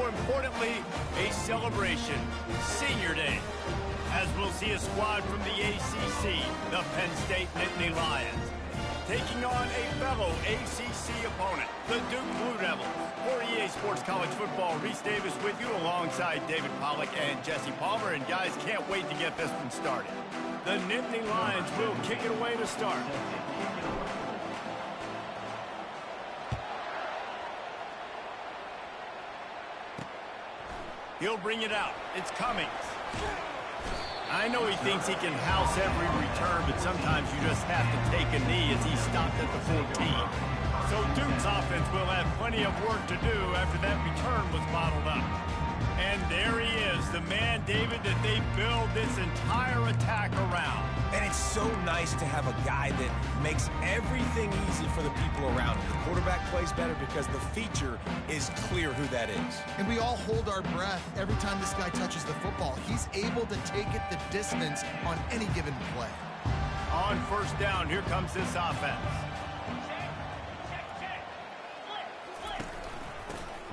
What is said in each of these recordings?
more importantly, a celebration, Senior Day. As we'll see a squad from the ACC, the Penn State Nittany Lions, taking on a fellow ACC opponent, the Duke Blue Devils. For EA Sports College Football, Reese Davis with you alongside David Pollack and Jesse Palmer. And guys, can't wait to get this one started. The Nittany Lions will kick it away to start. He'll bring it out. It's Cummings. I know he thinks he can house every return, but sometimes you just have to take a knee as he stopped at the 14. So Duke's offense will have plenty of work to do after that return was bottled up. And there he is, the man, David, that they build this entire attack around. And it's so nice to have a guy that makes everything easy for the people around him. The quarterback plays better because the feature is clear who that is. And we all hold our breath every time this guy touches the football. He's able to take it the distance on any given play. On first down, here comes this offense.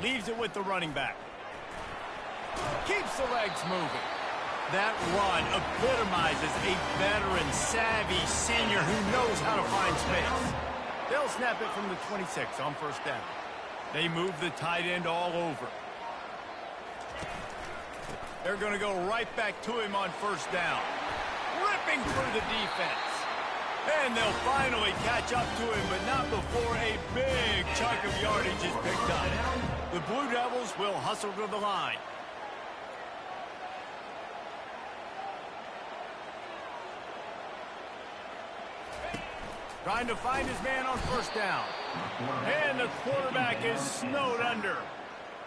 Leaves it with the running back. Keeps the legs moving. That run epitomizes a veteran, savvy senior who knows how to find space. They'll snap it from the 26 on first down. They move the tight end all over. They're going to go right back to him on first down. Ripping through the defense. And they'll finally catch up to him, but not before a big chunk of yardage is picked up. The Blue Devils will hustle to the line. Trying to find his man on first down. And the quarterback is snowed under.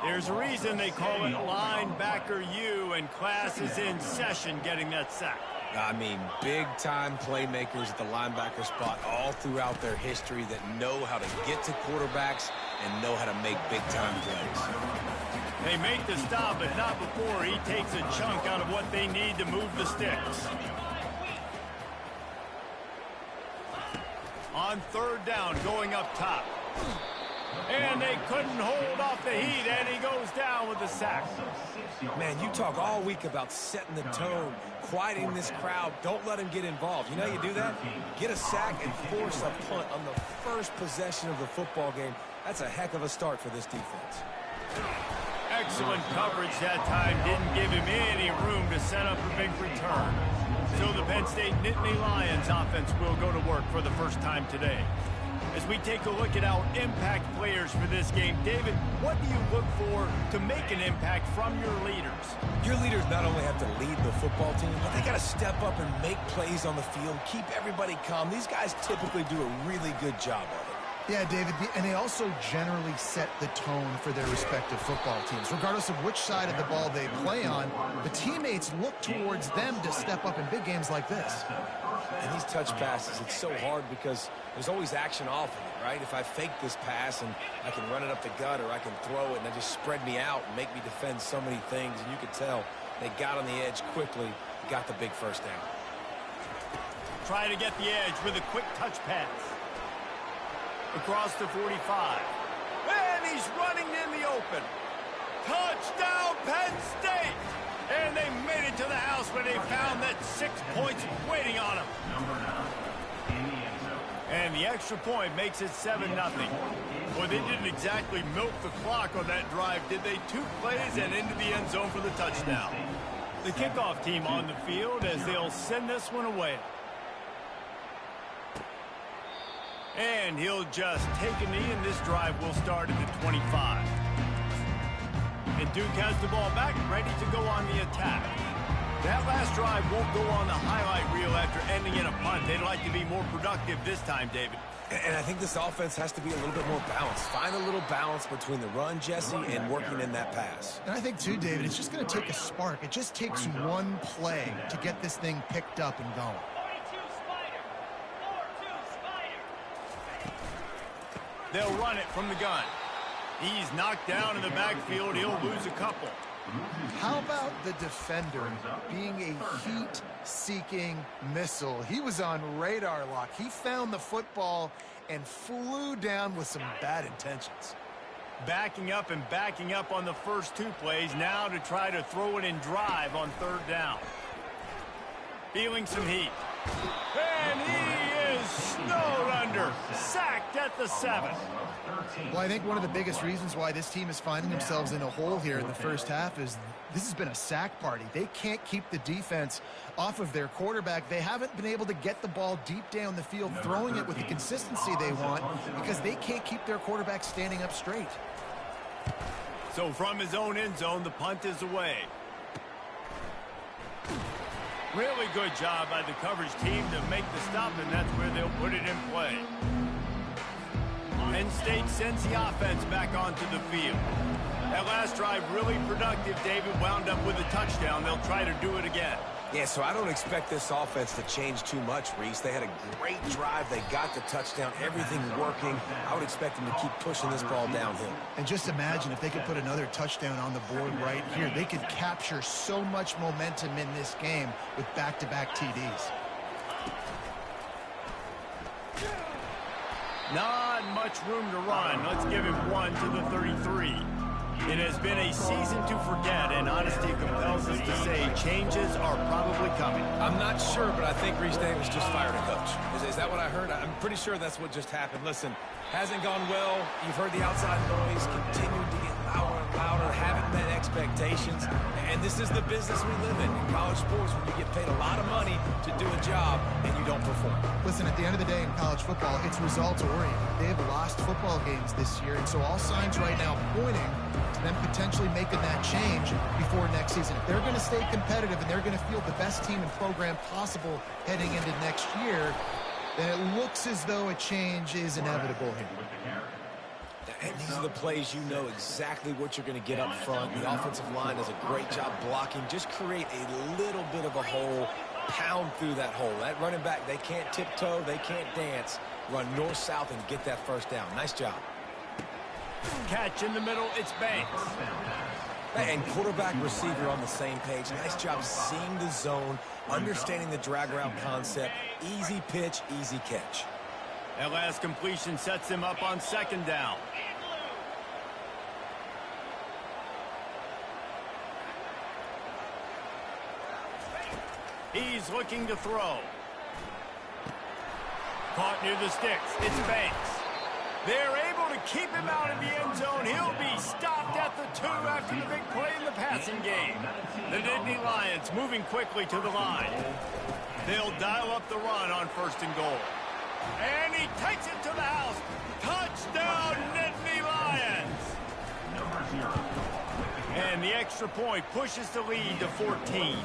There's a reason they call it linebacker U, and class is in session getting that sack. I mean, big-time playmakers at the linebacker spot all throughout their history that know how to get to quarterbacks and know how to make big-time plays. They make the stop, but not before he takes a chunk out of what they need to move the sticks. On third down, going up top. And they couldn't hold off the heat, and he goes down with the sack. Man, you talk all week about setting the tone, quieting this crowd. Don't let him get involved. You know how you do that? Get a sack and force a punt on the first possession of the football game. That's a heck of a start for this defense. Excellent coverage that time. Didn't give him any room to set up a big return. So the Penn State Nittany Lions offense will go to work for the first time today. As we take a look at our impact players for this game, David, what do you look for to make an impact from your leaders? Your leaders not only have to lead the football team, but they got to step up and make plays on the field, keep everybody calm. These guys typically do a really good job of it. Yeah, David, and they also generally set the tone for their respective football teams. Regardless of which side of the ball they play on, the teammates look towards them to step up in big games like this. And these touch passes, it's so hard because there's always action off of it, right? If I fake this pass and I can run it up the gut or I can throw it and it just spread me out and make me defend so many things, and you could tell they got on the edge quickly, got the big first down. Try to get the edge with a quick touch pass. Across the 45. And he's running in the open. Touchdown, Penn State! And they made it to the house when they found that 6 points waiting on them. And the extra point makes it 7-0. Well, they didn't exactly milk the clock on that drive, did they? 2 plays and into the end zone for the touchdown. The kickoff team on the field as they'll send this one away. And he'll just take a knee, and this drive will start at the 25. And Duke has the ball back, ready to go on the attack. That last drive won't go on the highlight reel after ending in a punt. They'd like to be more productive this time, David. And I think this offense has to be a little bit more balanced. Find a little balance between the run, Jesse, and working in that pass. And I think, too, David, it's just going to take a spark. It just takes one play to get this thing picked up and going. They'll run it from the gun. He's knocked down in the backfield. He'll lose a couple. How about the defender being a heat-seeking missile? He was on radar lock. He found the football and flew down with some bad intentions. Backing up and backing up on the first 2 plays, now to try to throw it in drive on 3rd down. Feeling some heat. And he is snowed under. Sacked at the 7. Well, I think one of the biggest reasons why this team is finding themselves in a hole here in the first half is this has been a sack party. They can't keep the defense off of their quarterback. They haven't been able to get the ball deep down the field, throwing it with the consistency they want because they can't keep their quarterback standing up straight. So from his own end zone, the punt is away. Really good job by the coverage team to make the stop, and that's where they'll put it in play. Penn State sends the offense back onto the field. That last drive really productive. David wound up with a touchdown. They'll try to do it again. Yeah, so I don't expect this offense to change too much, Reese. They had a great drive. They got the touchdown. Everything working. I would expect them to keep pushing this ball downhill. And just imagine if they could put another touchdown on the board right here. They could capture so much momentum in this game with back-to-back TDs. Not much room to run. Let's give him 1 to the 33. It has been a season to forget, and honesty compels us to say changes are probably coming. I'm not sure, but I think Reese Davis just fired a coach. Is that what I heard? I'm pretty sure that's what just happened. Listen, hasn't gone well. You've heard the outside noise, continued to get louder and louder, haven't met expectations. And this is the business we live in college sports, when you get paid a lot of money to do a job and you don't perform. Listen, at the end of the day in college football, it's results-oriented. They have lost football games this year, and so all signs right now pointing to them potentially making that change before next season. If they're going to stay competitive and they're going to field the best team and program possible heading into next year, then it looks as though a change is inevitable here. And these are the plays you know exactly what you're going to get up front. The offensive line does a great job blocking. Just create a little bit of a hole, pound through that hole. That running back, they can't tiptoe, they can't dance. Run north-south and get that first down. Nice job. Catch in the middle, it's Banks. And quarterback, receiver on the same page. Nice job seeing the zone, understanding the drag route concept. Easy pitch, easy catch. That last completion sets him up on 2nd down. He's looking to throw. Caught near the sticks. It's Banks. They're able to keep him out of the end zone. He'll be stopped at the 2 after the big play in the passing game. The Nittany Lions moving quickly to the line. They'll dial up the run on 1st and goal. And he takes it to the house. Touchdown, Nittany Lions! And the extra point pushes the lead to 14.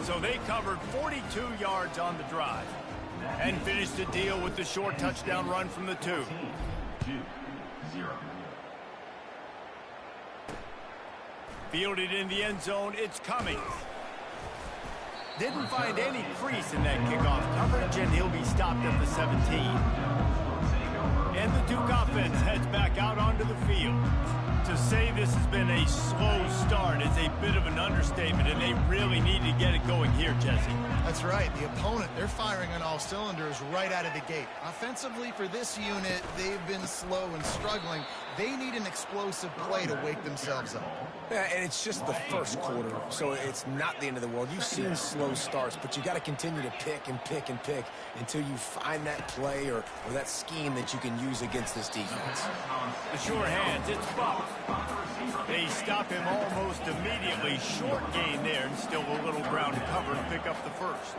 So they covered 42 yards on the drive and finished the deal with the short touchdown run from the 2. 2-0. Fielded in the end zone, it's Cummings. Didn't find any crease in that kickoff coverage, and he'll be stopped at the 17. And the Duke offense heads back out onto the field. To say this has been a slow start is a bit of an understatement, and they really need to get it going here, Jesse. That's right. The opponent, they're firing on all cylinders right out of the gate. Offensively, for this unit, they've been slow and struggling. They need an explosive play to wake themselves up. Yeah, and it's just the first quarter, so it's not the end of the world. You've seen slow starts, but you got to continue to pick and pick and pick until you find that play or that scheme that you can use against this defense. The sure hands, it's Buck. They stop him almost immediately. Short gain there, and still a little ground to cover and pick up the first.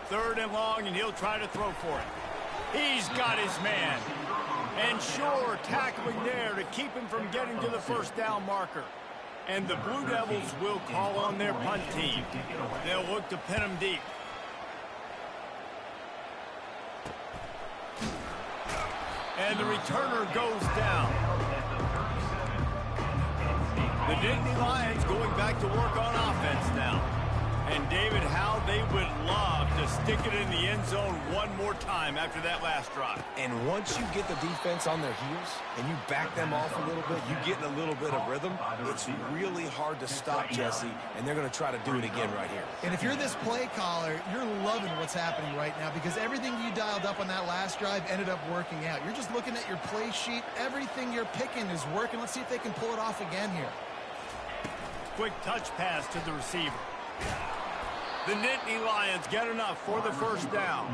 3rd and long, and he'll try to throw for it. He's got his man. And Shore tackling there to keep him from getting to the first down marker. And the Blue Devils will call on their punt team. They'll look to pin him deep. And the returner goes down. The Nittany Lions going back to work on offense now. And, David, how they would love to stick it in the end zone one more time after that last drive. And once you get the defense on their heels and you back them off a little bit, you get in a little bit of rhythm, it's really hard to stop, Jesse, and they're going to try to do it again right here. And if you're this play caller, you're loving what's happening right now because everything you dialed up on that last drive ended up working out. You're just looking at your play sheet. Everything you're picking is working. Let's see if they can pull it off again here. Quick touch pass to the receiver. The Nittany Lions get enough for the first down.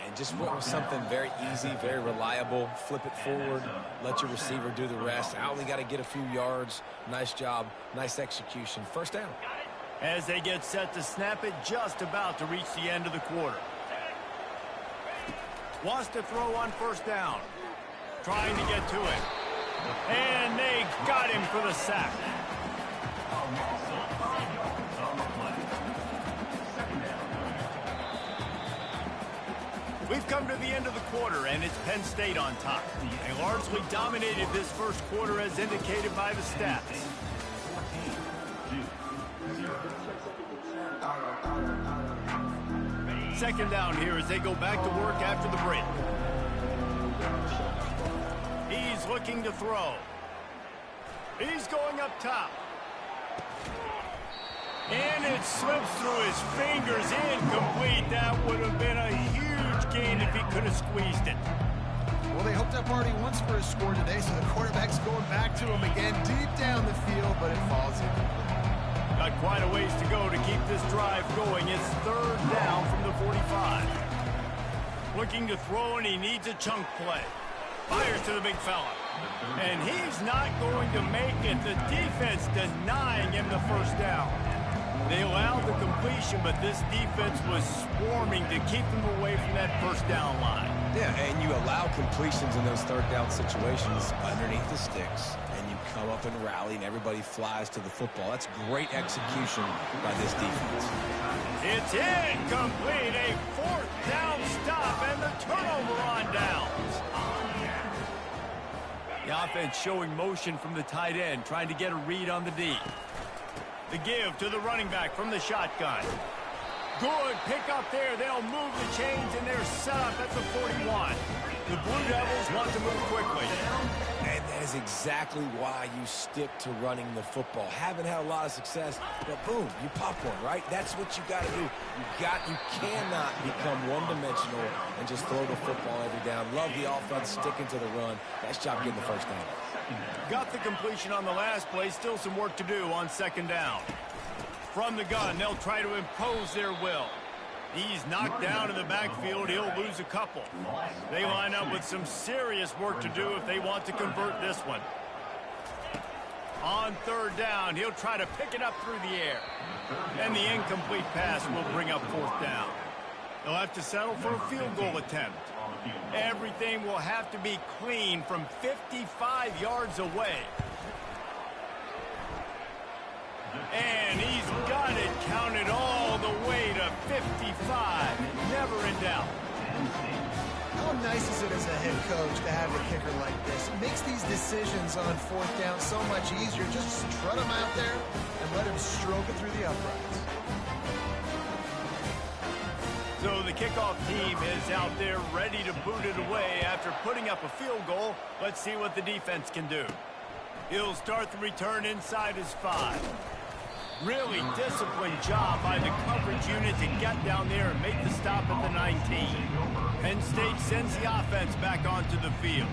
And just went with something very easy, very reliable. Flip it forward, let your receiver do the rest. I only got to get a few yards. Nice job, nice execution. First down. As they get set to snap it, just about to reach the end of the quarter. Wants to throw on first down. Trying to get to it. And they got him for the sack. We've come to the end of the quarter, and it's Penn State on top. They largely dominated this first quarter as indicated by the stats. Second down here as they go back to work after the break. He's looking to throw. He's going up top. And it slips through his fingers, incomplete. That would have been a huge gain if he could have squeezed it. Well, they hooked up already once for a score today, so the quarterback's going back to him again deep down the field, but it falls incomplete. Got quite a ways to go to keep this drive going. It's third down from the 45. Looking to throw, and he needs a chunk play. Fires to the big fella. And he's not going to make it. The defense denying him the first down. They allowed the completion, but this defense was swarming to keep them away from that first down line. Yeah, and you allow completions in those third down situations underneath the sticks, and you come up and rally, and everybody flies to the football. That's great execution by this defense. It's incomplete. A fourth down stop, and the turnover on downs. The offense showing motion from the tight end, trying to get a read on the D. The give to the running back from the shotgun. Good pick up there. They'll move the chains, and they're set up at the 41. The Blue Devils want to move quickly. And that is exactly why you stick to running the football. Haven't had a lot of success, but boom, you pop one, right? That's what you got to do. You cannot become one-dimensional and just throw the football every down. Love the offense, sticking to the run. Nice job getting the first down. Got the completion on the last play. Still some work to do on second down. From the gun, they'll try to impose their will. He's knocked down in the backfield. He'll lose a couple. They line up with some serious work to do if they want to convert this one. On third down, he'll try to pick it up through the air. And the incomplete pass will bring up fourth down. They'll have to settle for a field goal attempt. Everything will have to be clean from 55 yards away. And he's got it counted all the way to 55. Never in doubt. How nice is it as a head coach to have a kicker like this? It makes these decisions on fourth down so much easier. Just strut him out there and let him stroke it through the uprights. So the kickoff team is out there ready to boot it away after putting up a field goal. Let's see what the defense can do. He'll start the return inside his 5. Really disciplined job by the coverage unit to get down there and make the stop at the 19. Penn State sends the offense back onto the field.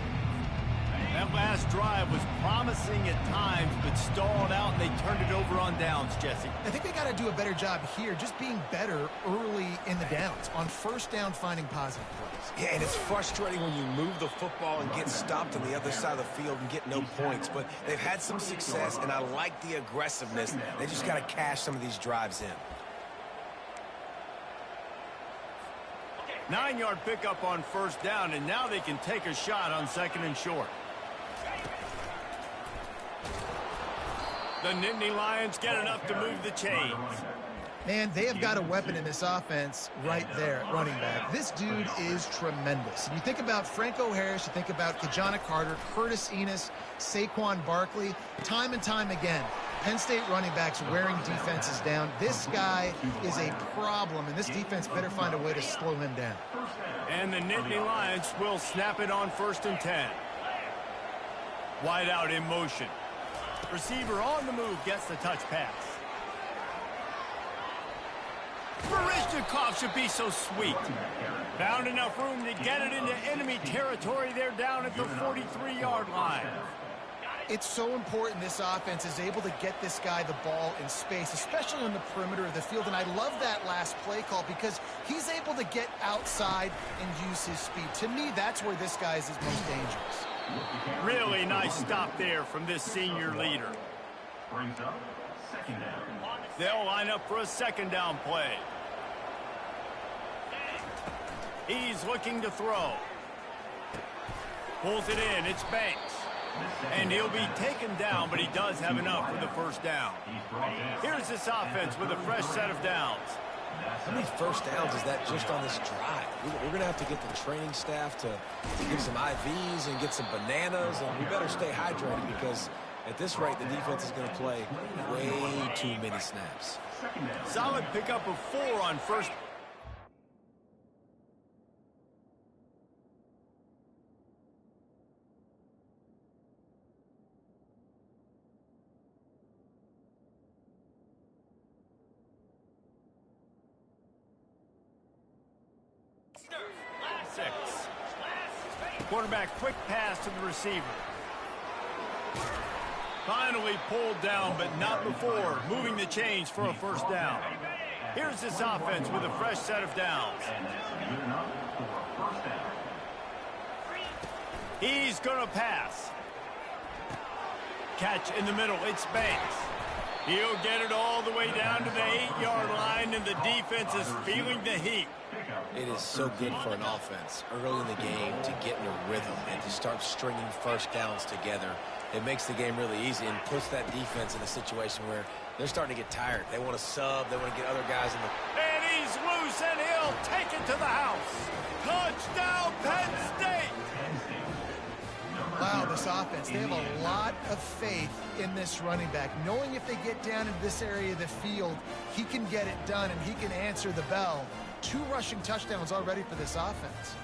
That last drive was promising at times, but stalled out, and they turned it over on downs, Jesse. I think they got to do a better job here, just being better early in the downs, on first down finding positive plays. Yeah, and it's frustrating when you move the football and get stopped on the other side of the field and get no points, but they've had some success, and I like the aggressiveness. They just got to cash some of these drives in. 9-yard pickup on first down, and now they can take a shot on second and short. The Nittany Lions get enough to move the chains. Man, they have got a weapon in this offense right there at running back. This dude is tremendous. And you think about Franco Harris, you think about Kajana Carter, Curtis Enos, Saquon Barkley, time and time again. Penn State running backs wearing defenses down. This guy is a problem, and this defense better find a way to slow him down. And the Nittany Lions will snap it on 1st and 10. Wide out in motion. Receiver on the move gets the touch pass. Baryshnikov should be so sweet. Found enough room to get it into enemy territory there down at the 43-yard line. It's so important this offense is able to get this guy the ball in space, especially on the perimeter of the field. And I love that last play call because he's able to get outside and use his speed. To me, that's where this guy is his most dangerous. Really nice stop there from this senior leader. Brings up 2nd down. They'll line up for a 2nd down play. He's looking to throw. Pulls it in. It's Banks. And he'll be taken down, but he does have enough for the 1st down. Here's this offense with a fresh set of downs. How many first downs is that just on this drive? We're going to have to get the training staff to get some IVs and get some bananas, and we better stay hydrated because at this rate, the defense is going to play way too many snaps. Solid pickup of 4 on 1st. Quarterback quick pass to the receiver. Finally pulled down, but not before moving the chains for a 1st down. Here's this offense with a fresh set of downs. He's going to pass. Catch in the middle. It's Banks. He'll get it all the way down to the 8-yard line, and the defense is feeling the heat. It is so good for an offense early in the game to get in a rhythm and to start stringing first downs together. It makes the game really easy and puts that defense in a situation where they're starting to get tired. They want to sub. They want to get other guys in the... And he's loose, and he'll take it to the house. Touchdown, Penn State! Wow, this offense, they have a lot of faith in this running back. Knowing if they get down into this area of the field, he can get it done and he can answer the bell. 2 rushing touchdowns already for this offense.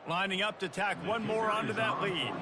Lining up to tack one more onto that lead.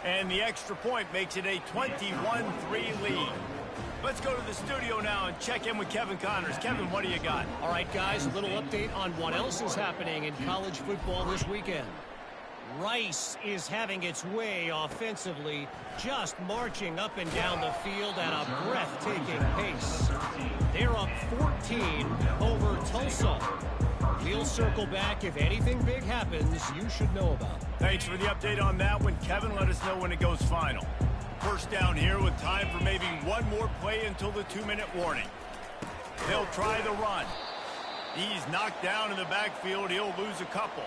And the extra point makes it a 21-3 lead. Let's go to the studio now and check in with Kevin Connors. Kevin, what do you got? All right, guys, a little update on what else is happening in college football this weekend. Rice is having its way offensively, just marching up and down the field at a breathtaking pace. They're up 14 over Tulsa. We'll circle back if anything big happens you should know about. Thanks for the update on that one, Kevin. Let us know when it goes final. First down here with time for maybe one more play until the 2-minute warning. They'll try the run. He's knocked down in the backfield. He'll lose a couple.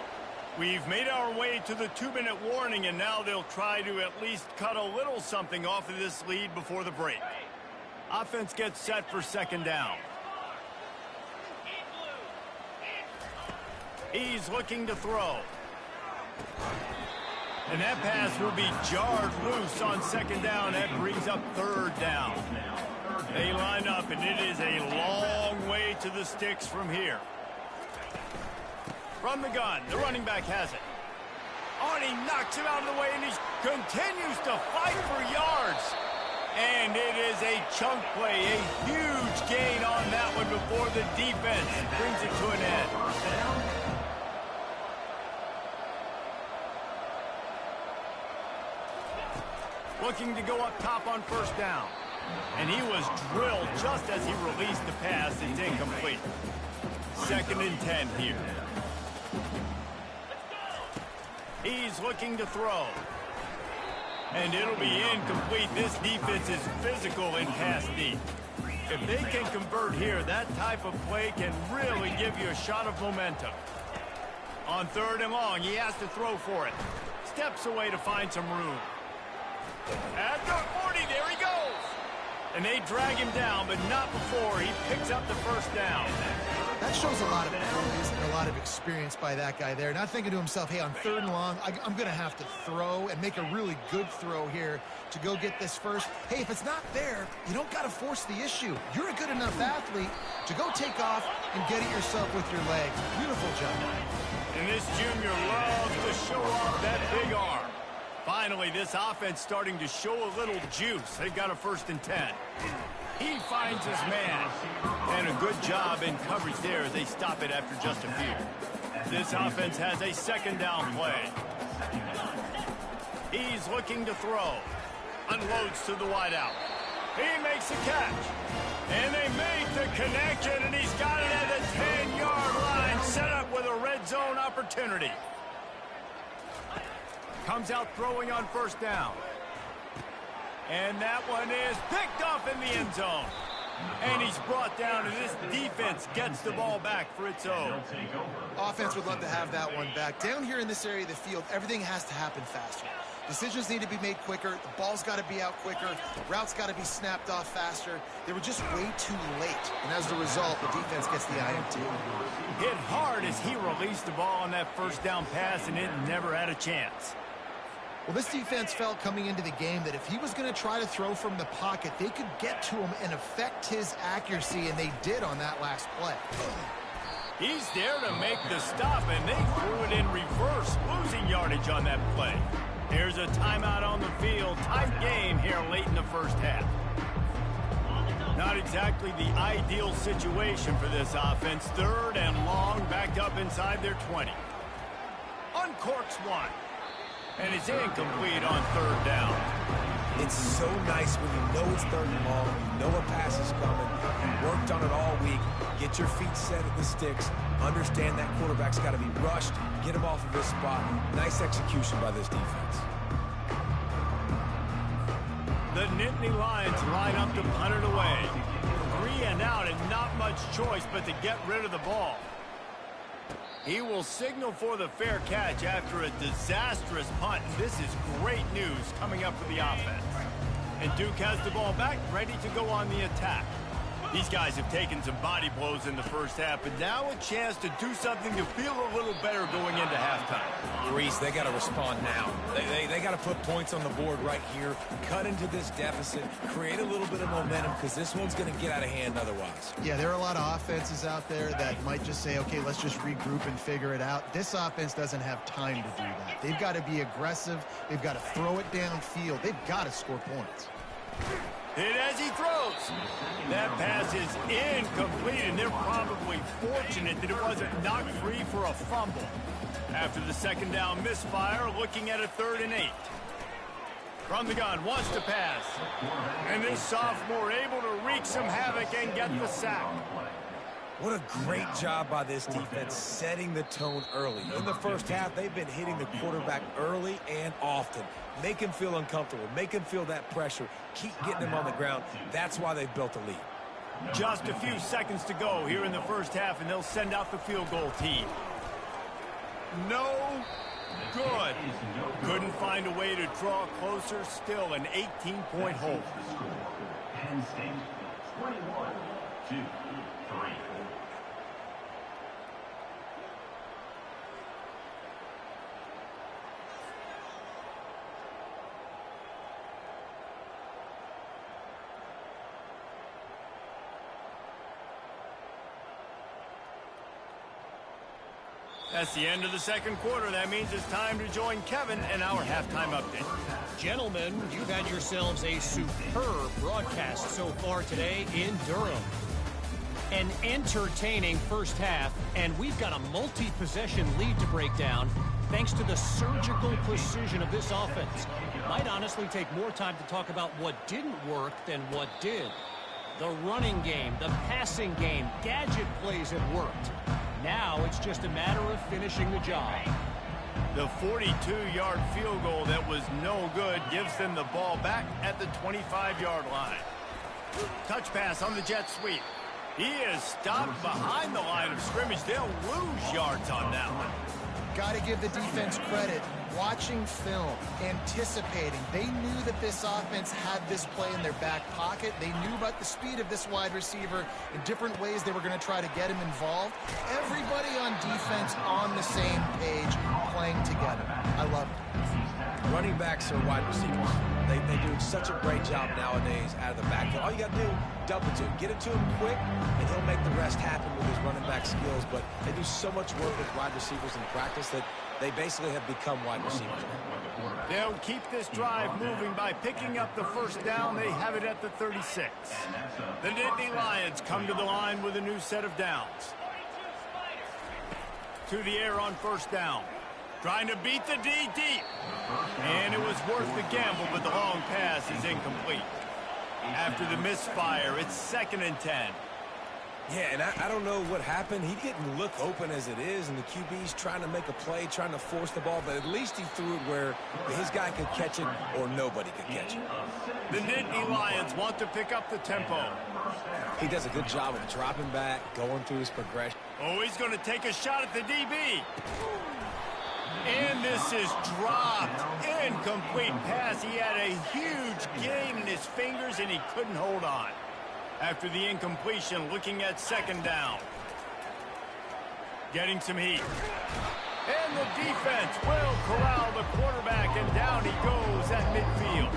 We've made our way to the 2-minute warning, and now they'll try to at least cut a little something off of this lead before the break. Offense gets set for second down. He's looking to throw. And that pass will be jarred loose on second down. That brings up third down. They line up, and it is a long way to the sticks from here. From the gun, the running back has it. Oh, and he knocks it out of the way, and he continues to fight for yards. And it is a chunk play, a huge gain on that one before the defense brings it to an end. Looking to go up top on first down. And he was drilled just as he released the pass. It's incomplete. 2nd and 10 here. He's looking to throw. And it'll be incomplete. This defense is physical in pass deep. If they can convert here, that type of play can really give you a shot of momentum. On 3rd and long, he has to throw for it. Steps away to find some room. At the 40, there he goes. And they drag him down, but not before he picks up the first down. That shows a lot of abilities and a lot of experience by that guy there. Not thinking to himself, hey, on 3rd and long, I'm going to have to throw and make a really good throw here to go get this first. Hey, if it's not there, you don't got to force the issue. You're a good enough athlete to go take off and get it yourself with your legs. Beautiful job. And this junior loves to show off that big arm. Finally, this offense starting to show a little juice. They've got a 1st and 10. He finds his man. And a good job in coverage there as they stop it after just a few. This offense has a 2nd down play. He's looking to throw. Unloads to the wideout. He makes a catch. And they make the connection, and he's got it at the 10-yard line, set up with a red zone opportunity. Comes out throwing on 1st down. And that one is picked off in the end zone. And he's brought down, and this defense gets the ball back for its own. Offense would love to have that one back. Down here in this area of the field, everything has to happen faster. Decisions need to be made quicker. The ball's got to be out quicker. Routes got to be snapped off faster. They were just way too late. And as a result, the defense gets the INT. Hit hard as he released the ball on that 1st down pass, and it never had a chance. Well, this defense felt coming into the game that if he was going to try to throw from the pocket, they could get to him and affect his accuracy, and they did on that last play. He's there to make the stop, and they threw it in reverse, losing yardage on that play. Here's a timeout on the field. Tight game here late in the 1st half. Not exactly the ideal situation for this offense. 3rd and long, backed up inside their 20. Uncorks one. And it's incomplete on 3rd down. It's so nice when you know it's 3rd and long, you know a pass is coming, you worked on it all week, get your feet set at the sticks, understand that quarterback's got to be rushed, get him off of his spot. Nice execution by this defense. The Nittany Lions line up to punt it away. 3 and out, and not much choice but to get rid of the ball. He will signal for the fair catch after a disastrous punt. This is great news coming up for the offense. And Duke has the ball back, ready to go on the attack. These guys have taken some body blows in the first half, but now a chance to do something to feel a little better going into halftime. Reese, they got to respond now. They got to put points on the board right here, cut into this deficit, create a little bit of momentum, because this one's going to get out of hand otherwise. Yeah, there are a lot of offenses out there that might just say, okay, let's just regroup and figure it out. This offense doesn't have time to do that. They've got to be aggressive. They've got to throw it downfield. They've got to score points. Hit as he throws. That pass is incomplete, and they're probably fortunate that it wasn't knocked free for a fumble. After the second down misfire, looking at a 3rd and 8. From the gun, wants to pass. And this sophomore able to wreak some havoc and get the sack. What a great job by this defense setting the tone early. In the first half, they've been hitting the quarterback early and often. Make him feel uncomfortable. Make him feel that pressure. Keep getting him on the ground. That's why they've built a lead. Just a few seconds to go here in the first half, and they'll send out the field goal team. No good. Couldn't find a way to draw closer. Still an 18-point hold. Penn State 21-2. That's the end of the second quarter. That means it's time to join Kevin in our halftime update. Gentlemen, you've had yourselves a superb broadcast so far today in Durham. An entertaining first half, and we've got a multi-possession lead to break down thanks to the surgical precision of this offense. Might honestly take more time to talk about what didn't work than what did. The running game, the passing game, gadget plays have worked. Now it's just a matter of finishing the job. The 42-yard field goal that was no good gives them the ball back at the 25-yard line. Touch pass on the jet sweep. He is stopped behind the line of scrimmage. They'll lose yards on that one. Got to give the defense credit. Watching film, anticipating. They knew that this offense had this play in their back pocket. They knew about the speed of this wide receiver in different ways they were going to try to get him involved. Everybody on defense on the same page, playing together. I love it. Running backs are wide receivers. They do such a great job nowadays out of the backfield. All you got to do, double to him. Get it to him quick, and he'll make the rest happen with his running back skills. But they do so much work with wide receivers in practice that they basically have become wide receivers. They'll keep this drive moving by picking up the first down. They have it at the 36. The Nittany Lions come to the line with a new set of downs. To the air on first down. Trying to beat the D deep. And it was worth the gamble, but the long pass is incomplete. After the misfire, it's 2nd and 10. Yeah, and I don't know what happened. He didn't look open as it is, and the QB's trying to make a play, trying to force the ball, but at least he threw it where his guy could catch it or nobody could catch it. The Nittany Lions want to pick up the tempo. He does a good job of dropping back, going through his progression. Oh, he's going to take a shot at the DB. And this is dropped. Incomplete pass. He had a huge gain in his fingers, and he couldn't hold on. After the incompletion, looking at 2nd down. Getting some heat. And the defense will corral the quarterback, and down he goes at midfield.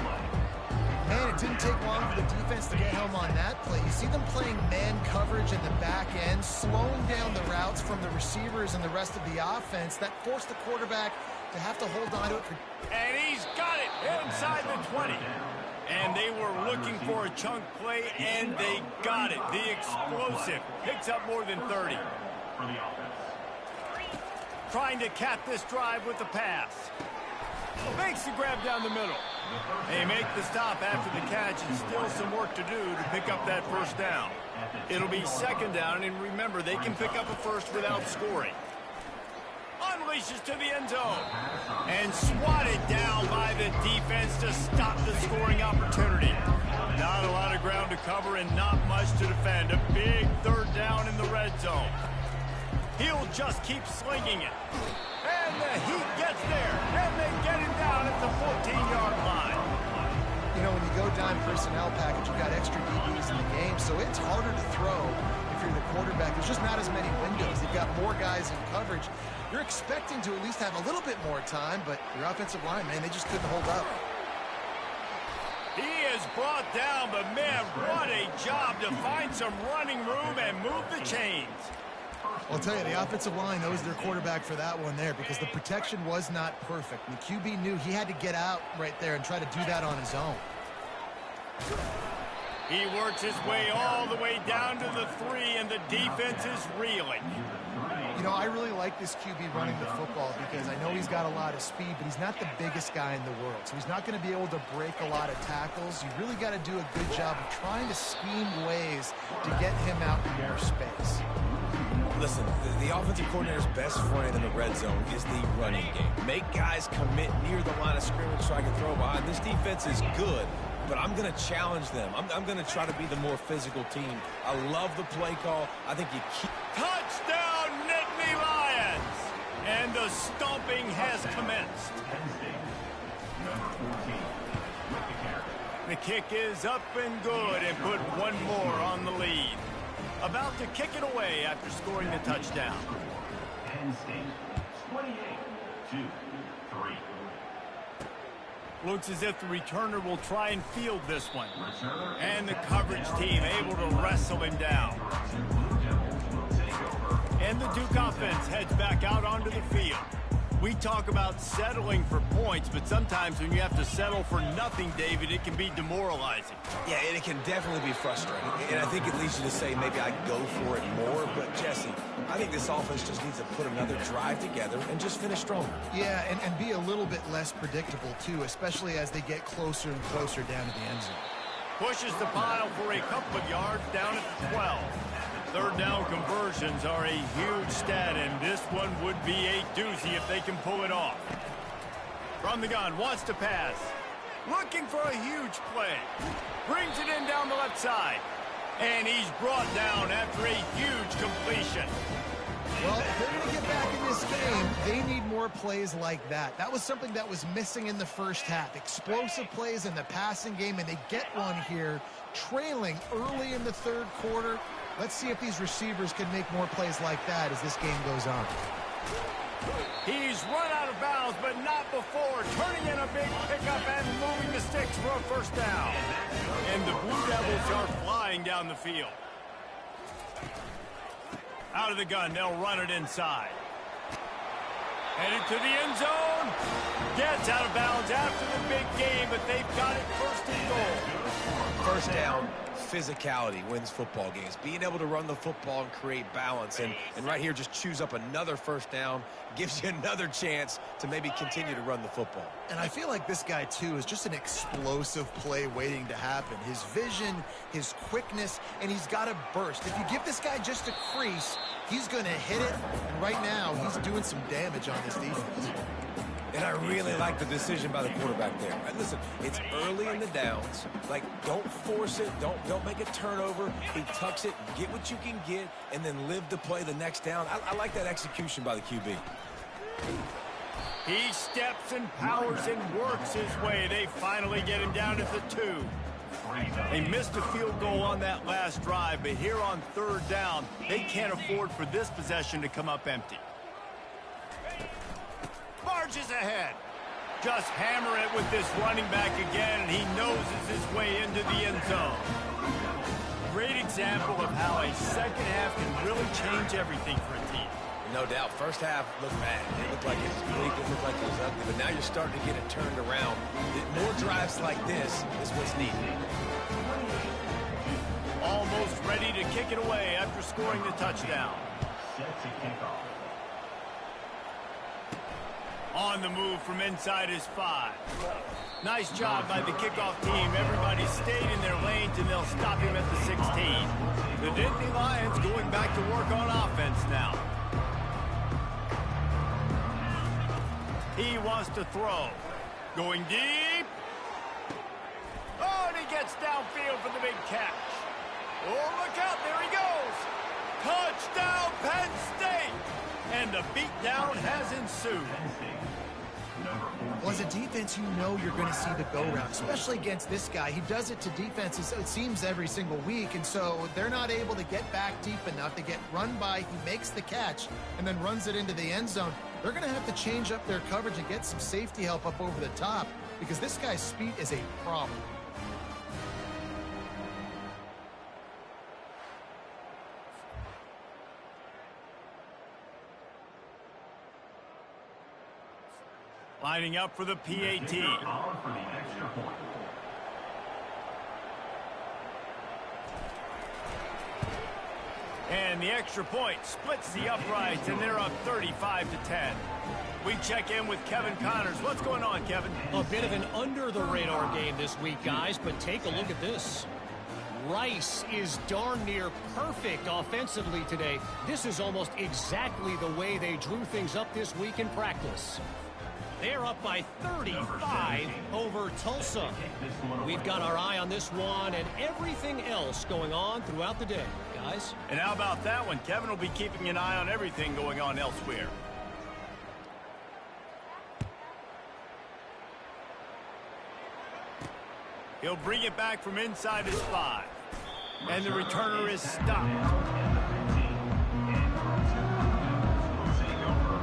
Man, it didn't take long for the defense to get home on that play. You see them playing man coverage in the back end, slowing down the routes from the receivers and the rest of the offense. That forced the quarterback to have to hold on to it. And he's got it inside the 20. And they were looking for a chunk play, and they got it. The explosive picks up more than 30. Trying to cap this drive with the pass. Makes the grab down the middle. They make the stop after the catch, and still some work to do to pick up that first down. It'll be 2nd down, and remember, they can pick up a first without scoring. Unleashes to the end zone. And swatted down by the defense to stop the scoring opportunity. Not a lot of ground to cover and not much to defend. A big 3rd down in the red zone. He'll just keep slinging it. And the heat gets there. And they get him down at the 14-yard line. You know, when you go no-dime personnel package. You've got extra DBs in the game, so it's harder to throw if you're the quarterback. There's just not as many windows. You've got more guys in coverage. You're expecting to at least have a little bit more time, but your offensive line, man, they just couldn't hold up. He is brought down, but man, what a job to find some running room and move the chains. I'll tell you, the offensive line knows their quarterback for that one there because the protection was not perfect. The QB knew he had to get out right there and try to do that on his own. He works his way all the way down to the 3, and the defense is reeling. You know, I really like this QB running the football because I know he's got a lot of speed, but he's not the biggest guy in the world. So he's not going to be able to break a lot of tackles. You really got to do a good job of trying to scheme ways to get him out in more space. Listen, the offensive coordinator's best friend in the red zone is the running game. Make guys commit near the line of scrimmage so I can throw behind. This defense is good, but I'm going to challenge them. I'm going to try to be the more physical team. I love the play call. I think you keep... Touchdown, Nittany Lions! And the stomping has commenced. The kick is up and good and put one more on the lead. About to kick it away after scoring the touchdown. Penn State, 28-3. Looks as if the returner will try and field this one. And the coverage team able to wrestle him down. And the Duke offense heads back out onto the field. We talk about settling for points, but sometimes when you have to settle for nothing, David, it can be demoralizing. Yeah, and it can definitely be frustrating. And I think it leads you to say maybe I go for it more. But, Jesse, I think this offense just needs to put another drive together and just finish stronger. Yeah, and be a little bit less predictable, too, especially as they get closer and closer down to the end zone. Pushes the pile for a couple of yards down at the 12. Third down conversions are a huge stat, and this one would be a doozy if they can pull it off. From the gun, wants to pass. Looking for a huge play. Brings it in down the left side. And he's brought down after a huge completion. Well, if they're going to get back in this game, they need more plays like that. That was something that was missing in the first half. Explosive plays in the passing game, and they get one here, trailing early in the third quarter. Let's see if these receivers can make more plays like that as this game goes on. He's run out of bounds, but not before. Turning in a big pickup and moving the sticks for a first down. And the Blue Devils are flying down the field. Out of the gun, they'll run it inside. Headed to the end zone. Gets out of bounds after the big game, but they've got it first and goal. First down, physicality wins football games. Being able to run the football and create balance. And right here, just choose up another first down. Gives you another chance to maybe continue to run the football. And I feel like this guy, too, is just an explosive play waiting to happen. His vision, his quickness, and he's got a burst. If you give this guy just a crease, he's going to hit it. And right now, he's doing some damage on this defense. And I really like the decision by the quarterback there. Right, listen, it's early in the downs. Like, don't force it. Don't make a turnover. He tucks it, get what you can get, and then live to play the next down. I like that execution by the QB. He steps and powers and works his way. They finally get him down at the 2. They missed a field goal on that last drive, but here on third down, they can't afford for this possession to come up empty. Marches ahead. Just hammer it with this running back again, and he noses his way into the end zone. Great example of how a second half can really change everything for a team. No doubt. First half looked bad. It looked like it was bleak. It looked like it was ugly. But now you're starting to get it turned around. More drives like this is what's needed. Almost ready to kick it away after scoring the touchdown. Set to kick off. On the move from inside his 5. Nice job by the kickoff team. Everybody stayed in their lanes, and they'll stop him at the 16. The Nittany Lions going back to work on offense now. He wants to throw. Going deep. Oh, and he gets downfield for the big catch. Oh, look out. There he goes. Touchdown, Penn State. And the beatdown has ensued. Penn State, number 14. Well, as a defense, you know you're going to see the go route, especially against this guy. He does it to defenses, it seems, every single week, and so they're not able to get back deep enough. They get run by, he makes the catch, and then runs it into the end zone. They're going to have to change up their coverage and get some safety help up over the top because this guy's speed is a problem. Lining up for the PAT. For the extra point. And the extra point splits the uprights, and they're up 35-10. We check in with Kevin Connors. What's going on, Kevin? A bit of an under-the-radar game this week, guys, but take a look at this. Rice is darn near perfect offensively today. This is almost exactly the way they drew things up this week in practice. They're up by 35 over Tulsa. We've got our eye on this one and everything else going on throughout the day, guys. And how about that one? Kevin will be keeping an eye on everything going on elsewhere. He'll bring it back from inside his 5. And the returner is stopped.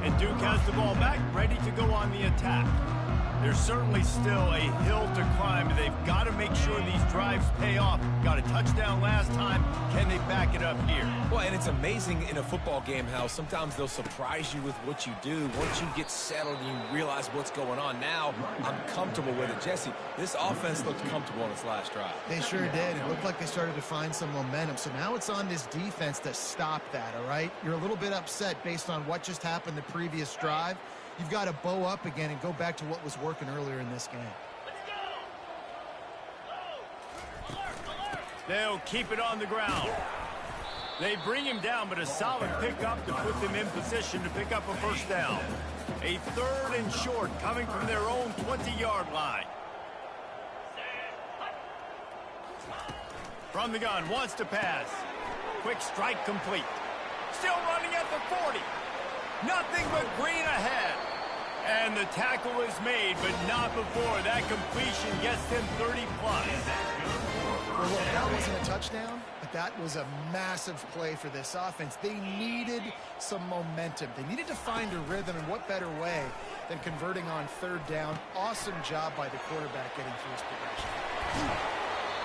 And Duke has the ball back, ready to go on the attack. There's certainly still a hill to climb. They've got to make sure these drives pay off. Got a touchdown last time. Can they back it up here? Well, and it's amazing in a football game how sometimes they'll surprise you with what you do. Once you get settled and you realize what's going on, now I'm comfortable with it. Jesse, this offense looked comfortable on its last drive. They sure did. It looked like they started to find some momentum. So now it's on this defense to stop that, all right? You're a little bit upset based on what just happened the previous drive. You've got to bow up again and go back to what was working earlier in this game. They'll keep it on the ground. They bring him down, but a solid pickup to put them in position to pick up a first down. A 3rd and short coming from their own 20-yard line. From the gun, wants to pass. Quick strike complete. Still running at the 40. Nothing but green ahead. And the tackle is made, but not before that completion gets them 30-plus. Well, look, that wasn't a touchdown, but that was a massive play for this offense. They needed some momentum. They needed to find a rhythm, and what better way than converting on 3rd down. Awesome job by the quarterback getting through his progression.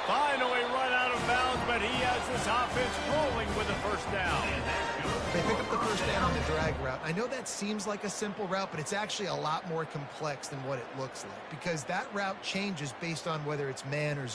Finally run out of bounds, but he has this offense rolling with a first down. They pick up the first down on the drag route. I know that seems like a simple route, but it's actually a lot more complex than what it looks like because that route changes based on whether it's man or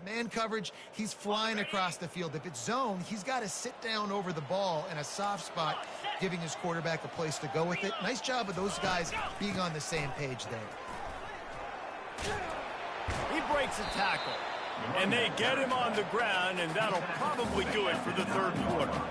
Man coverage, he's flying across the field. If it's zone, he's got to sit down over the ball in a soft spot, giving his quarterback a place to go with it. Nice job of those guys being on the same page there. He breaks a tackle, and they get him on the ground, and that'll probably do it for the third quarter.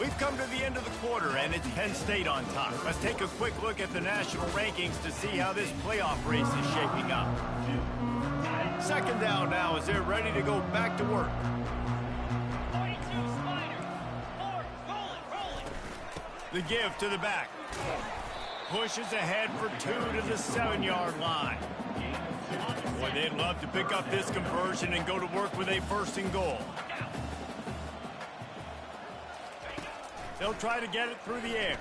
We've come to the end of the quarter, and it's Penn State on top. Let's take a quick look at the national rankings to see how this playoff race is shaping up. Second down now as they're ready to go back to work. The give to the back. Pushes ahead for 2 to the 7-yard line. Boy, they'd love to pick up this conversion and go to work with a 1st and goal. They'll try to get it through the air.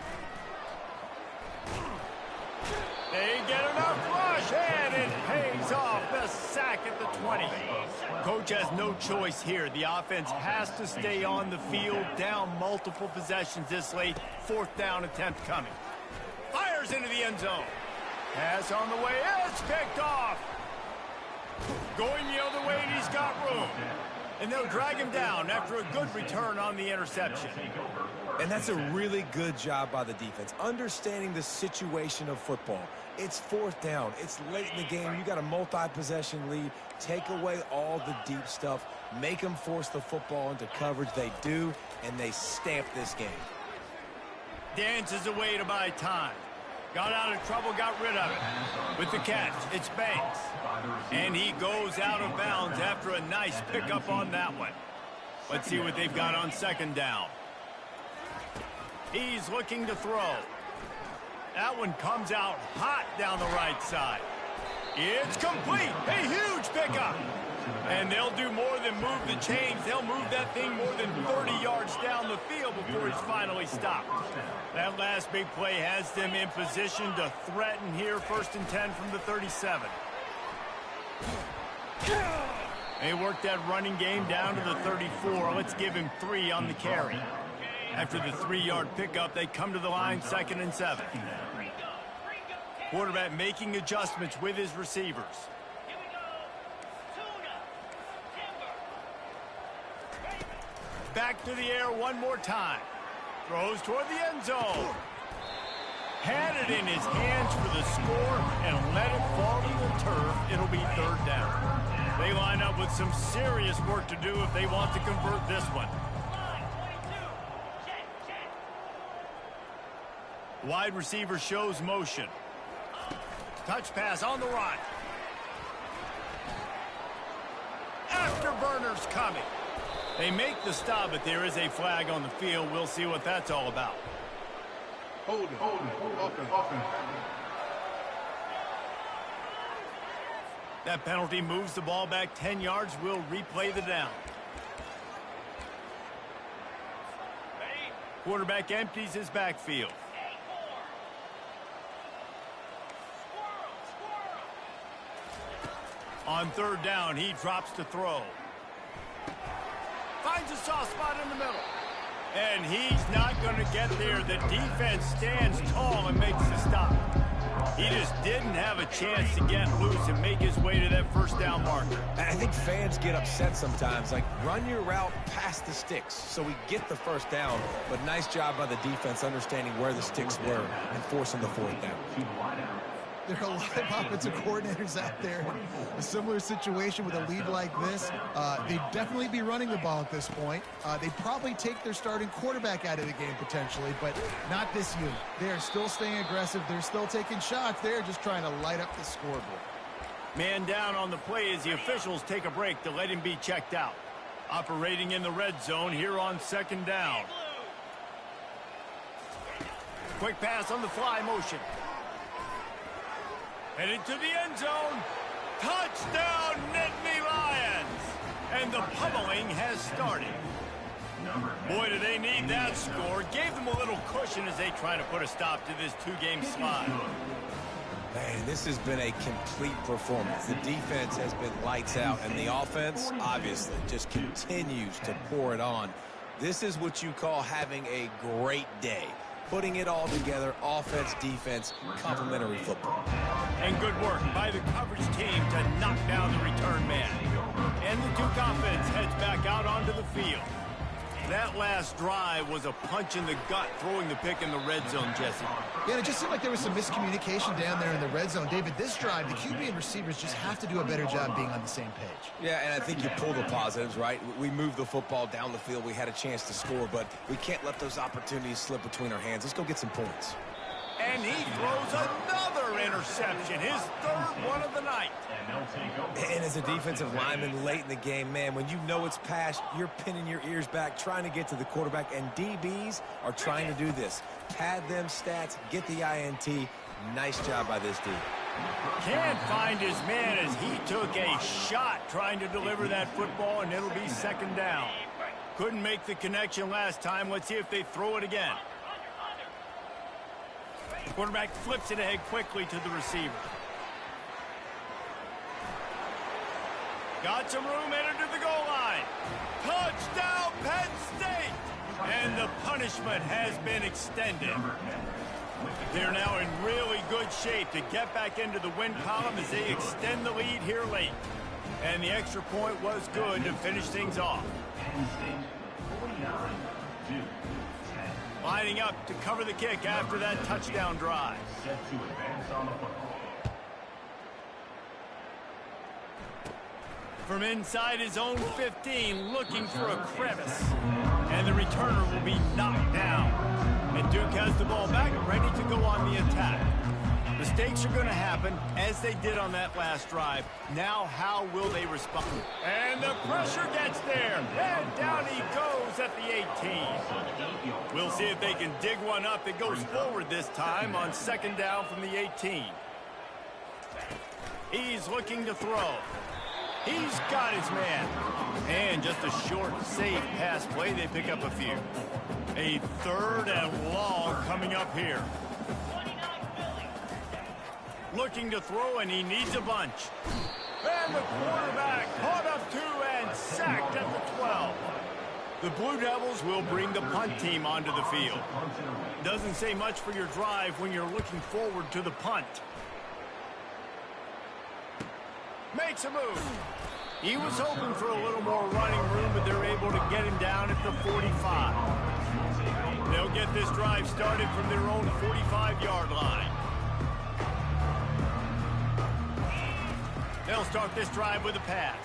They get enough rush, and it pays off. The sack at the 20. Coach has no choice here. The offense has to stay on the field, down multiple possessions this late. 4th down attempt coming. Fires into the end zone. Pass on the way. It's picked off. Going the other way, and he's got room. And they'll drag him down after a good return on the interception. And that's a really good job by the defense, understanding the situation of football. It's 4th down. It's late in the game. You got a multi-possession lead. Take away all the deep stuff. Make them force the football into coverage. They do, and they stamp this game. Dances away to buy time. Got out of trouble, got rid of it. With the catch, it's Banks. And he goes out of bounds after a nice pickup on that one. Let's see what they've got on 2nd down. He's looking to throw. That one comes out hot down the right side. It's complete. A huge pickup. And they'll do more than move the chains. They'll move that thing more than 30 yards down the field before he's finally stopped. That last big play has them in position to threaten here. 1st and 10 from the 37. They work that running game down to the 34. Let's give him 3 on the carry. After the 3-yard pickup, they come to the line 2nd and 7. Quarterback making adjustments with his receivers. Back to the air one more time. Throws toward the end zone. Had it in his hands for the score and let it fall to the turf. It'll be 3rd down. They line up with some serious work to do if they want to convert this one. Wide receiver shows motion. Touch pass on the run. Afterburners coming. They make the stop, but there is a flag on the field. We'll see what that's all about. Hold it. Offense. That penalty moves the ball back 10 yards. We'll replay the down. Quarterback empties his backfield. On 3rd down, he drops to throw. Finds a soft spot in the middle. And he's not going to get there. The defense stands tall and makes the stop. He just didn't have a chance to get loose and make his way to that 1st down marker. I think fans get upset sometimes. Like, run your route past the sticks so we get the 1st down. But nice job by the defense understanding where the sticks were and forcing the 4th down. There are a lot of offensive coordinators out there in a similar situation with a lead like this. They'd definitely be running the ball at this point. They'd probably take their starting quarterback out of the game potentially, but not this unit. They're still staying aggressive. They're still taking shots. They're just trying to light up the scoreboard. Man down on the play as the officials take a break to let him be checked out. Operating in the red zone here on 2nd down. Quick pass on the fly motion. Headed to the end zone. Touchdown, Nittany Lions! And the pummeling has started. Boy, do they need that score. Gave them a little cushion as they try to put a stop to this 2-game slide. Man, this has been a complete performance. The defense has been lights out, and the offense, obviously, just continues to pour it on. This is what you call having a great day. putting it all together, offense, defense, complementary football. And good work by the coverage team to knock down the return man. And the Duke offense heads back out onto the field. That last drive was a punch in the gut, throwing the pick in the red zone, Jesse. Yeah, it just seemed like there was some miscommunication down there in the red zone. David, this drive, the QB and receivers just have to do a better job being on the same page. Yeah, and I think you pull the positives, right? We moved the football down the field. We had a chance to score, but we can't let those opportunities slip between our hands. Let's go get some points. And he throws another interception, his third one of the night. And as a defensive lineman late in the game, man, when you know it's past, you're pinning your ears back, trying to get to the quarterback, and DBs are trying to do this. Pad them stats, get the INT. Nice job by this D. Can't find his man as he took a shot trying to deliver that football, and it'll be second down. Couldn't make the connection last time. Let's see if they throw it again. Quarterback flips it ahead quickly to the receiver. Got some room, headed to the goal line. Touchdown, Penn State! And the punishment has been extended. They're now in really good shape to get back into the win column as they extend the lead here late. And the extra point was good to finish things off. Lining up to cover the kick after that touchdown drive. Set to advance on the football. From inside his own 15, looking for a crevice. And the returner will be knocked down. And Duke has the ball back, ready to go on the attack. Mistakes are going to happen, as they did on that last drive. Now, how will they respond? And the pressure gets there. And down he goes at the 18. We'll see if they can dig one up that goes forward this time on second down from the 18. He's looking to throw. He's got his man. And just a short, safe pass play. They pick up a few. A third and long coming up here. Looking to throw, and he needs a bunch. And the quarterback caught up two and sacked at the 12. The Blue Devils will bring the punt team onto the field. Doesn't say much for your drive when you're looking forward to the punt. Makes a move. He was hoping for a little more running room, but they're able to get him down at the 45. They'll get this drive started from their own 45-yard line. They'll start this drive with a pass.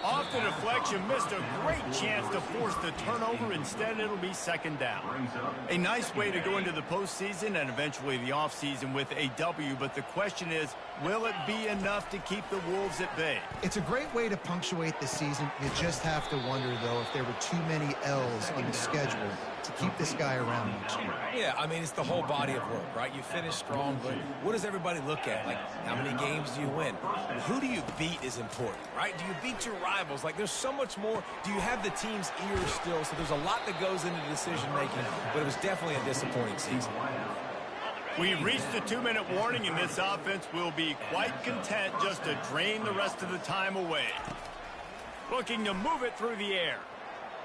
Off the deflection, missed a great chance to force the turnover. Instead, it'll be second down. A nice way to go into the postseason and eventually the offseason with a W, but the question is, will it be enough to keep the Wolves at bay? It's a great way to punctuate the season. You just have to wonder, though, if there were too many L's on the schedule to keep this guy around next year. Yeah, I mean, it's the whole body of work, right? You finish strong, but what does everybody look at? Like, how many games do you win? Who do you beat is important, right? Do you beat your rivals? Like, there's so much more. Do you have the team's ears still? So there's a lot that goes into decision-making, but it was definitely a disappointing season. We've reached the 2-minute warning, and this offense will be quite content just to drain the rest of the time away. Looking to move it through the air.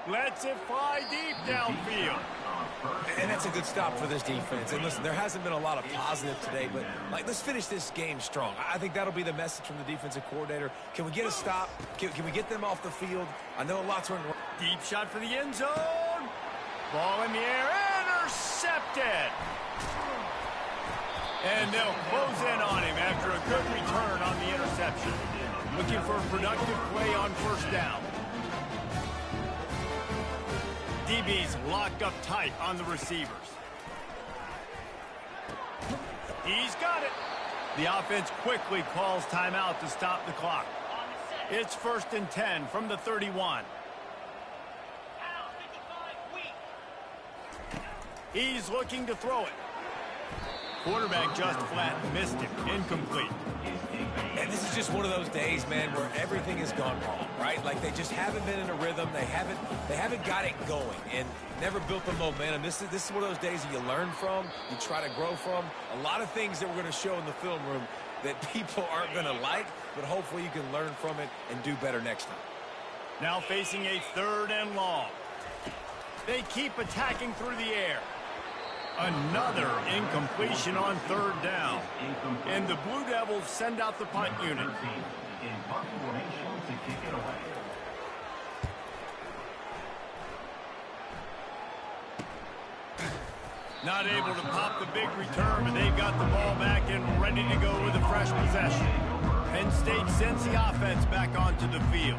Lets it fly deep downfield. And that's a good stop for this defense. And listen, there hasn't been a lot of positive today, but like, let's finish this game strong. I think that'll be the message from the defensive coordinator. Can we get a stop? Can we get them off the field? I know a lot's running. Deep shot for the end zone. Ball in the air, intercepted. And they'll close in on him after a good return on the interception. Looking for a productive play on first down. DB's locked up tight on the receivers. He's got it. The offense quickly calls timeout to stop the clock. It's 1st and 10 from the 31. He's looking to throw it. Quarterback just flat missed him. Incomplete. And this is just one of those days, man, where everything has gone wrong, right? Like, they just haven't been in a rhythm. They haven't got it going and never built the momentum. This is one of those days that you learn from, you try to grow from. A lot of things that we're going to show in the film room that people aren't going to like, but hopefully you can learn from it and do better next time. Now facing a 3rd and long. They keep attacking through the air. Another incompletion on third down. And the Blue Devils send out the punt unit. In punt formation to kick it away. Not able to pop the big return, but they've got the ball back and ready to go with a fresh possession. Penn State sends the offense back onto the field.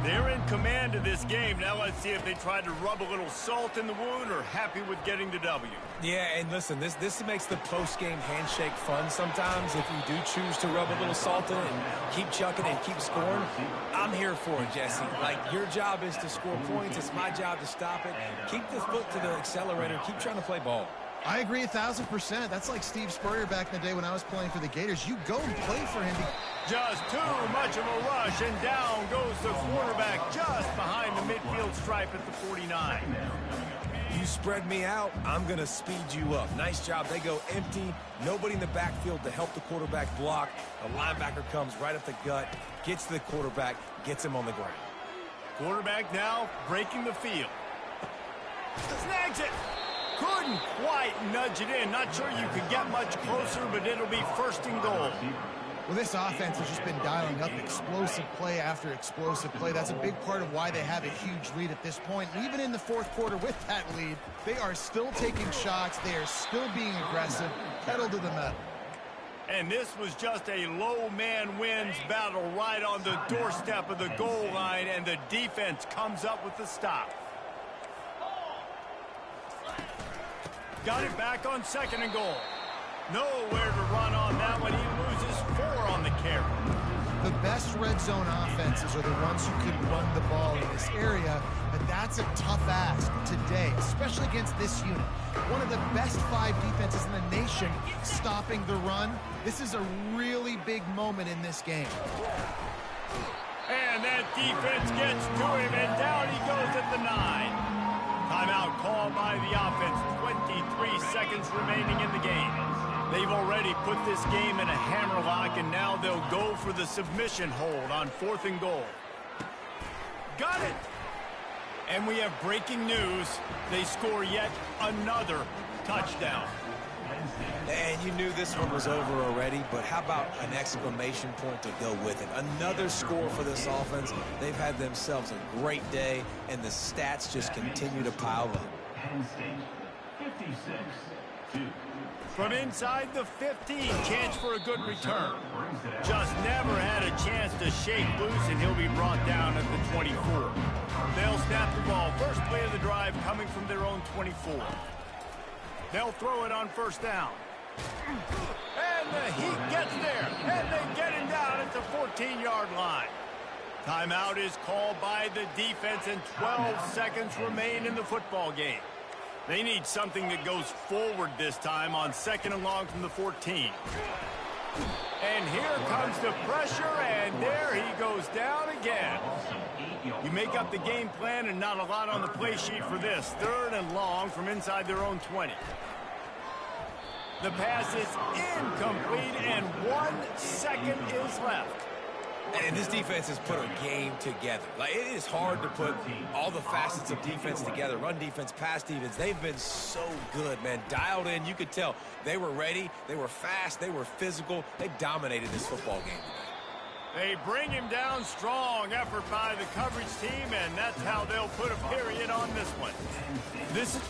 They're in command of this game. Now let's see if they try to rub a little salt in the wound or happy with getting the W. Yeah, and listen, this makes the post-game handshake fun sometimes if you do choose to rub a little salt in it and keep chucking and keep scoring. I'm here for it, Jesse. Like, your job is to score points. It's my job to stop it. Keep the foot to the accelerator. Keep trying to play ball. I agree 1,000%. That's like Steve Spurrier back in the day when I was playing for the Gators. You go and play for him. Just too much of a rush, and down goes the quarterback just behind the midfield stripe at the 49. You spread me out, I'm going to speed you up. Nice job. They go empty. Nobody in the backfield to help the quarterback block. A linebacker comes right up the gut, gets to the quarterback, gets him on the ground. Quarterback now breaking the field. Snags it. Couldn't quite nudge it in. Not sure you could get much closer, but it'll be first and goal. Well, this offense has just been dialing up explosive play after explosive play. That's a big part of why they have a huge lead at this point. And even in the fourth quarter with that lead, they are still taking shots. They are still being aggressive, pedal to the metal. And this was just a low man wins battle right on the doorstep of the goal line, and the defense comes up with the stop. Got it back on second and goal. Nowhere to run on that one. He loses 4 on the carry. The best red zone offenses are the ones who can run the ball in this area, but that's a tough ask today, especially against this unit. One of the best 5 defenses in the nation stopping the run. This is a really big moment in this game. And that defense gets to him, and down he goes at the 9. Timeout called by the offense. 23 seconds remaining in the game. They've already put this game in a hammerlock, and now they'll go for the submission hold on 4th and goal. Got it! And we have breaking news. They score yet another touchdown. And you knew this one was over already, but how about an exclamation point to go with it? Another score for this offense. They've had themselves a great day, and the stats just continue to pile up. Penn State 56-2. From inside the 15, chance for a good return. Just never had a chance to shake loose, and he'll be brought down at the 24. They'll snap the ball. First play of the drive coming from their own 24. They'll throw it on first down. And the Heat gets there, and they get him down at the 14-yard line. Timeout is called by the defense, and 12 seconds remain in the football game. They need something that goes forward this time on second and long from the 14. And here comes the pressure, and there he goes down again. You make up the game plan, and not a lot on the play sheet for this. 3rd and long from inside their own 20. The pass is incomplete, and 1 second is left. And this defense has put a game together. Like, it is hard to put all the facets of defense together. Run defense, pass defense. They've been so good, man. Dialed in. You could tell they were ready. They were fast. They were physical. They dominated this football game today. They bring him down. Strong effort by the coverage team, and that's how they'll put a period on this one. This is